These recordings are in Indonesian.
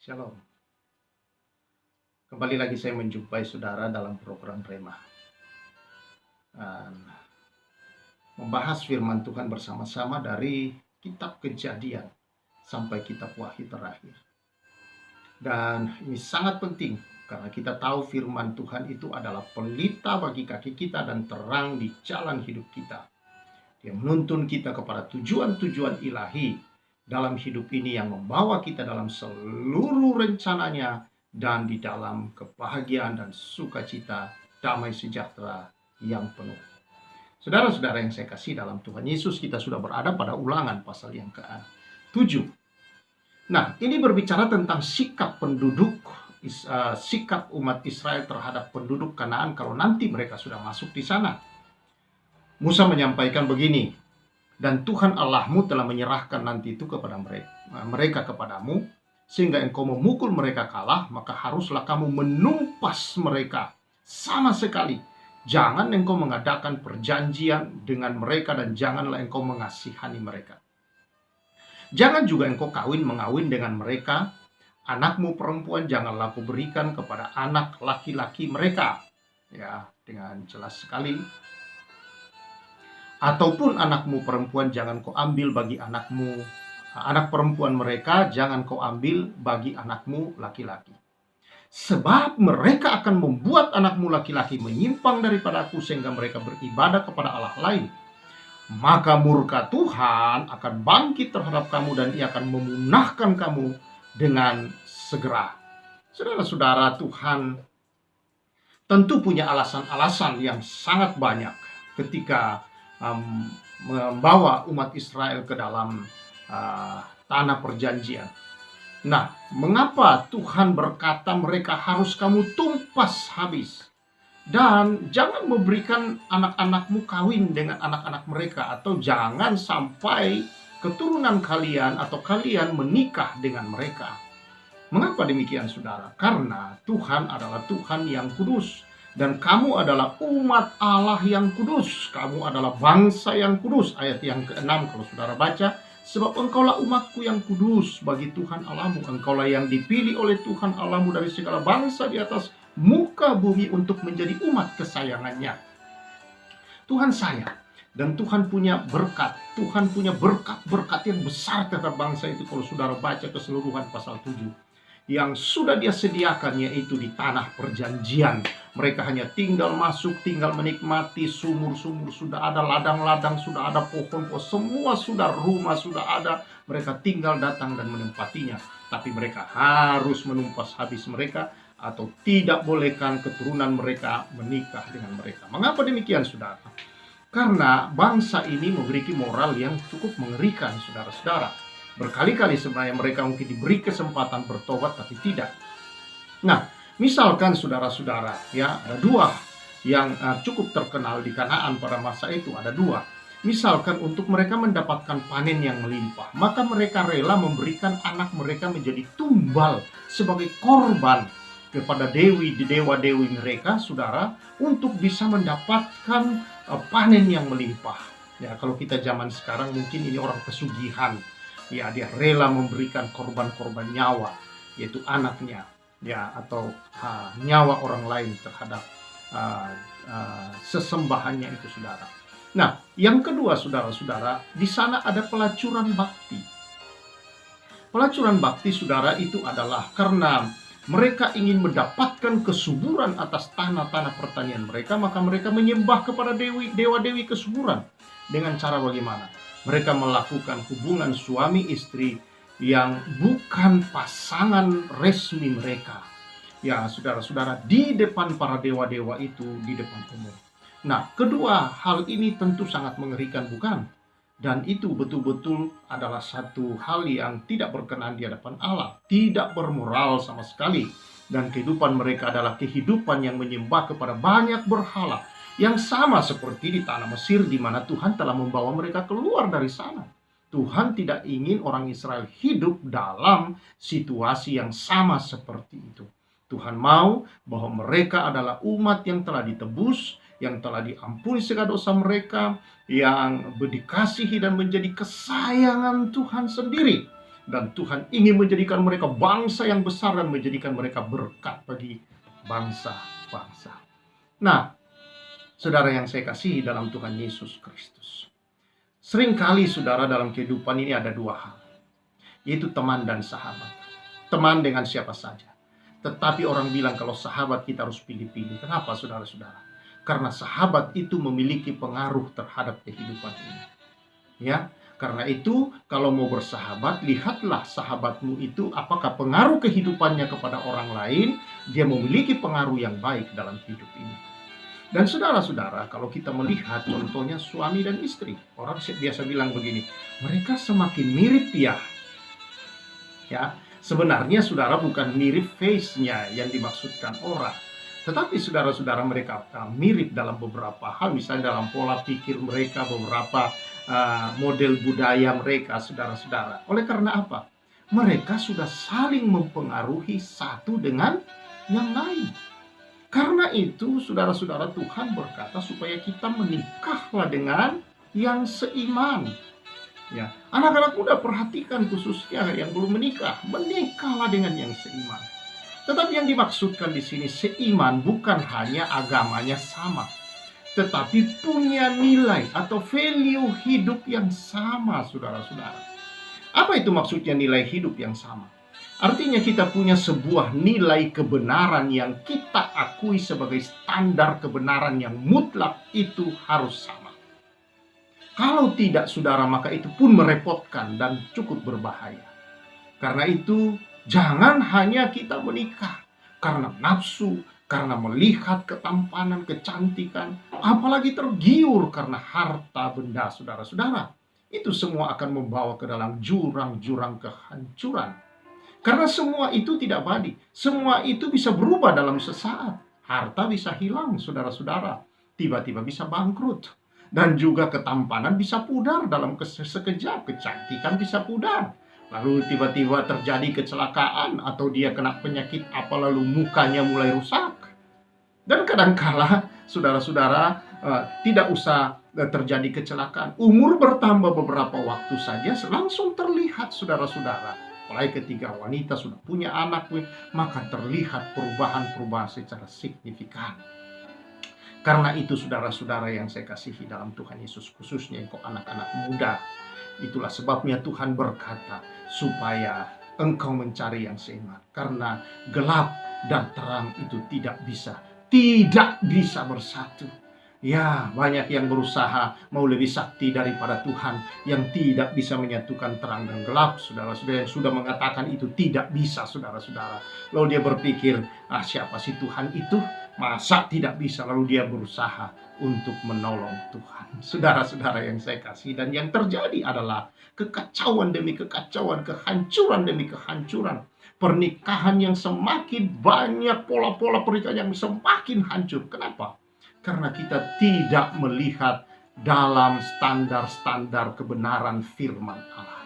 Shalom. Kembali lagi saya menjumpai saudara dalam program Rema. Dan membahas firman Tuhan bersama-sama dari kitab Kejadian sampai kitab Wahyu terakhir. Dan ini sangat penting karena kita tahu firman Tuhan itu adalah pelita bagi kaki kita dan terang di jalan hidup kita. Dia menuntun kita kepada tujuan-tujuan ilahi dalam hidup ini yang membawa kita dalam seluruh rencananya dan di dalam kebahagiaan dan sukacita, damai sejahtera yang penuh. Saudara-saudara yang saya kasih dalam Tuhan Yesus, kita sudah berada pada Ulangan pasal yang ke-7. Nah, ini berbicara tentang sikap penduduk, sikap umat Israel terhadap penduduk Kanaan kalau nanti mereka sudah masuk di sana. Musa menyampaikan begini, dan Tuhan Allahmu telah menyerahkan nanti itu kepada mereka kepadamu, sehingga engkau memukul mereka kalah, maka haruslah kamu menumpas mereka sama sekali. Jangan engkau mengadakan perjanjian dengan mereka dan janganlah engkau mengasihani mereka. Jangan juga engkau mengawin dengan mereka. Anakmu perempuan janganlah kau berikan kepada anak laki-laki mereka. Ya, dengan jelas sekali. Ataupun anakmu perempuan jangan kau ambil bagi anakmu, anak perempuan mereka jangan kau ambil bagi anakmu laki-laki. Sebab mereka akan membuat anakmu laki-laki menyimpang daripada aku sehingga mereka beribadah kepada Allah lain. Maka murka Tuhan akan bangkit terhadap kamu dan ia akan memunahkan kamu dengan segera. Saudara-saudara, Tuhan tentu punya alasan-alasan yang sangat banyak ketika membawa umat Israel ke dalam tanah perjanjian. Nah, mengapa Tuhan berkata mereka harus kamu tumpas habis? Dan jangan memberikan anak-anakmu kawin dengan anak-anak mereka, atau jangan sampai keturunan kalian atau kalian menikah dengan mereka. Mengapa demikian, saudara? Karena Tuhan adalah Tuhan yang kudus. Dan kamu adalah umat Allah yang kudus. Kamu adalah bangsa yang kudus. Ayat yang ke-6 kalau saudara baca. Sebab engkaulah umatku yang kudus bagi Tuhan Allahmu. Engkaulah yang dipilih oleh Tuhan Allahmu dari segala bangsa di atas muka bumi untuk menjadi umat kesayangannya. Tuhan sayang. Dan Tuhan punya berkat. Tuhan punya berkat-berkat yang besar terhadap bangsa itu. Kalau saudara baca keseluruhan pasal 7. Yang sudah dia sediakan, yaitu di tanah perjanjian. Mereka hanya tinggal masuk, tinggal menikmati. Sumur-sumur sudah ada, ladang-ladang sudah ada, pohon-pohon semua sudah, rumah sudah ada. Mereka tinggal datang dan menempatinya. Tapi mereka harus menumpas habis mereka, atau tidak bolehkan keturunan mereka menikah dengan mereka. Mengapa demikian, saudara? Karena bangsa ini memiliki moral yang cukup mengerikan, saudara-saudara. Berkali-kali sebenarnya mereka mungkin diberi kesempatan bertobat, tapi tidak. Nah, misalkan saudara-saudara, ya, ada dua yang cukup terkenal di Kanaan pada masa itu. Ada dua. Misalkan untuk mereka mendapatkan panen yang melimpah, maka mereka rela memberikan anak mereka menjadi tumbal sebagai korban kepada dewa-dewi mereka, saudara, untuk bisa mendapatkan panen yang melimpah. Ya, kalau kita zaman sekarang mungkin ini orang pesugihan. Ya, dia rela memberikan korban-korban nyawa, yaitu anaknya, ya, atau nyawa orang lain terhadap sesembahannya itu, saudara. Nah, yang kedua, saudara-saudara, di sana ada pelacuran bakti. Pelacuran bakti, saudara, itu adalah karena mereka ingin mendapatkan kesuburan atas tanah-tanah pertanian mereka, maka mereka menyembah kepada dewa-dewi kesuburan. Dengan cara bagaimana? Mereka melakukan hubungan suami istri yang bukan pasangan resmi mereka. Ya, saudara-saudara, di depan para dewa-dewa itu, di depan umum. Nah, kedua hal ini tentu sangat mengerikan, bukan? Dan itu betul-betul adalah satu hal yang tidak berkenan di hadapan Allah. Tidak bermoral sama sekali. Dan kehidupan mereka adalah kehidupan yang menyembah kepada banyak berhala. Yang sama seperti di tanah Mesir, di mana Tuhan telah membawa mereka keluar dari sana. Tuhan tidak ingin orang Israel hidup dalam situasi yang sama seperti itu. Tuhan mau bahwa mereka adalah umat yang telah ditebus, yang telah diampuni segala dosa mereka, yang dikasihi dan menjadi kesayangan Tuhan sendiri. Dan Tuhan ingin menjadikan mereka bangsa yang besar dan menjadikan mereka berkat bagi bangsa-bangsa. Nah, saudara yang saya kasihi dalam Tuhan Yesus Kristus, seringkali saudara dalam kehidupan ini ada dua hal, yaitu teman dan sahabat. Teman dengan siapa saja. Tetapi orang bilang kalau sahabat kita harus pilih-pilih. Kenapa saudara-saudara? Karena sahabat itu memiliki pengaruh terhadap kehidupan ini. Ya, karena itu kalau mau bersahabat, lihatlah sahabatmu itu apakah pengaruh kehidupannya kepada orang lain, dia memiliki pengaruh yang baik dalam hidup ini. Dan saudara-saudara, kalau kita melihat contohnya suami dan istri, orang biasa bilang begini, mereka semakin mirip ya. Ya, sebenarnya saudara bukan mirip face-nya yang dimaksudkan orang, tetapi saudara-saudara mereka mirip dalam beberapa hal, misalnya dalam pola pikir mereka, beberapa model budaya mereka, saudara-saudara. Oleh karena apa? Mereka sudah saling mempengaruhi satu dengan yang lain. Karena itu, saudara-saudara, Tuhan berkata supaya kita menikahlah dengan yang seiman. Ya, anak-anak muda perhatikan khususnya yang belum menikah, menikahlah dengan yang seiman. Tetapi yang dimaksudkan di sini seiman bukan hanya agamanya sama, tetapi punya nilai atau value hidup yang sama, saudara-saudara. Apa itu maksudnya nilai hidup yang sama? Artinya kita punya sebuah nilai kebenaran yang kita akui sebagai standar kebenaran yang mutlak, itu harus sama. Kalau tidak, saudara, maka itu pun merepotkan dan cukup berbahaya. Karena itu, jangan hanya kita menikah karena nafsu, karena melihat ketampanan, kecantikan, apalagi tergiur karena harta benda, saudara-saudara. Itu semua akan membawa ke dalam jurang-jurang kehancuran. Karena semua itu tidak abadi. Semua itu bisa berubah dalam sesaat. Harta bisa hilang, saudara-saudara. Tiba-tiba bisa bangkrut. Dan juga ketampanan bisa pudar dalam sekejap. Kecantikan bisa pudar. Lalu tiba-tiba terjadi kecelakaan atau dia kena penyakit apa, lalu mukanya mulai rusak. Dan kadangkala saudara-saudara tidak usah terjadi kecelakaan. Umur bertambah beberapa waktu saja langsung terlihat, saudara-saudara. Apalagi ketika wanita sudah punya anak, maka terlihat perubahan-perubahan secara signifikan. Karena itu, saudara-saudara yang saya kasihi dalam Tuhan Yesus, khususnya engkau anak-anak muda, itulah sebabnya Tuhan berkata supaya engkau mencari yang seiman. Karena gelap dan terang itu tidak bisa bersatu. Ya, banyak yang berusaha mau lebih sakti daripada Tuhan, yang tidak bisa menyatukan terang dan gelap. Saudara-saudara yang sudah mengatakan itu tidak bisa, saudara-saudara. Lalu dia berpikir, siapa sih Tuhan itu? Masa tidak bisa? Lalu dia berusaha untuk menolong Tuhan. Saudara-saudara yang saya kasih, dan yang terjadi adalah kekacauan demi kekacauan, kehancuran demi kehancuran. Pernikahan yang semakin banyak, pola-pola pernikahan yang semakin hancur. Kenapa? Karena kita tidak melihat dalam standar-standar kebenaran firman Allah.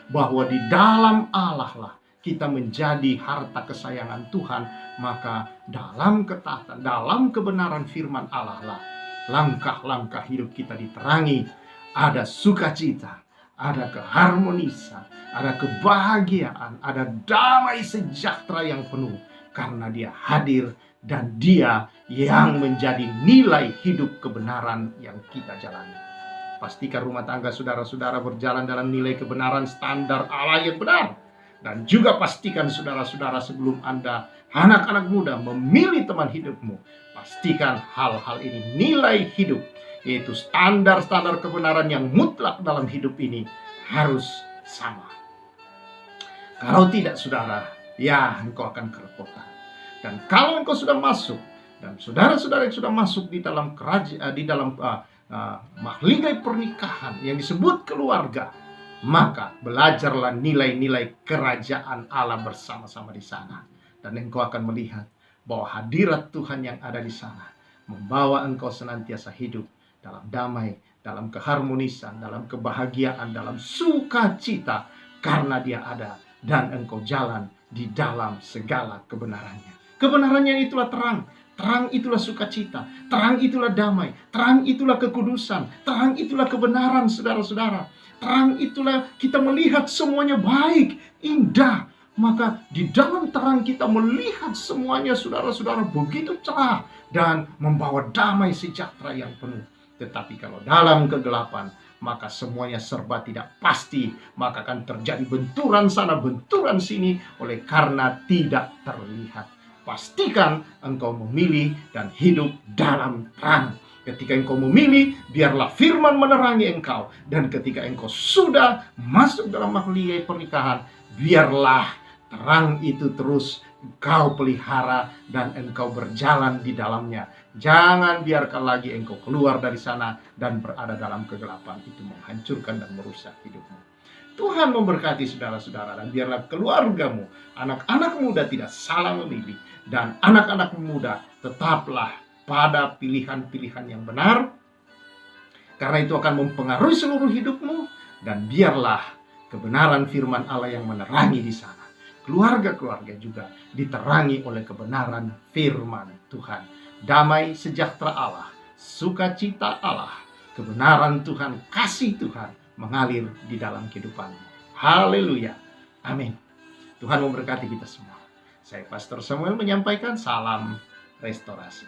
Bahwa di dalam Allah lah kita menjadi harta kesayangan Tuhan, maka dalam ketaatan, dalam kebenaran firman Allah lah langkah-langkah hidup kita diterangi. Ada sukacita, ada keharmonisan, ada kebahagiaan, ada damai sejahtera yang penuh. Karena dia hadir dan dia yang menjadi nilai hidup kebenaran yang kita jalani. Pastikan rumah tangga saudara-saudara berjalan dalam nilai kebenaran standar Allah yang benar. Dan juga pastikan saudara-saudara sebelum Anda, anak-anak muda, memilih teman hidupmu, pastikan hal-hal ini nilai hidup, yaitu standar-standar kebenaran yang mutlak dalam hidup ini harus sama. Kalau tidak, saudara, ya engkau akan kerepotan. Dan kalau engkau sudah masuk, dan saudara-saudara yang sudah masuk di dalam mahligai pernikahan yang disebut keluarga, maka belajarlah nilai-nilai kerajaan Allah bersama-sama di sana. Dan engkau akan melihat bahwa hadirat Tuhan yang ada di sana membawa engkau senantiasa hidup dalam damai, dalam keharmonisan, dalam kebahagiaan, dalam sukacita, karena dia ada dan engkau jalan di dalam segala kebenarannya. Kebenarannya itulah terang. Terang itulah sukacita, terang itulah damai, terang itulah kekudusan, terang itulah kebenaran, saudara-saudara. Terang itulah kita melihat semuanya baik, indah. Maka di dalam terang kita melihat semuanya, saudara-saudara, begitu cerah dan membawa damai sejahtera yang penuh. Tetapi kalau dalam kegelapan, maka semuanya serba tidak pasti. Maka akan terjadi benturan sana, benturan sini, oleh karena tidak terlihat. Pastikan engkau memilih dan hidup dalam terang. Ketika engkau memilih, biarlah firman menerangi engkau. Dan ketika engkau sudah masuk dalam mahligai pernikahan, biarlah terang itu terus engkau pelihara dan engkau berjalan di dalamnya. Jangan biarkan lagi engkau keluar dari sana dan berada dalam kegelapan. Itu menghancurkan dan merusak hidupmu. Tuhan memberkati saudara-saudara, dan biarlah keluargamu, anak-anak muda tidak salah memilih, dan anak-anak muda tetaplah pada pilihan-pilihan yang benar, karena itu akan mempengaruhi seluruh hidupmu. Dan biarlah kebenaran firman Allah yang menerangi di sana. Keluarga-keluarga juga diterangi oleh kebenaran firman Tuhan. Damai sejahtera Allah, sukacita Allah, kebenaran Tuhan, kasih Tuhan mengalir di dalam kehidupan. Haleluya. Amin. Tuhan memberkati kita semua. Saya Pastor Samuel menyampaikan salam restorasi.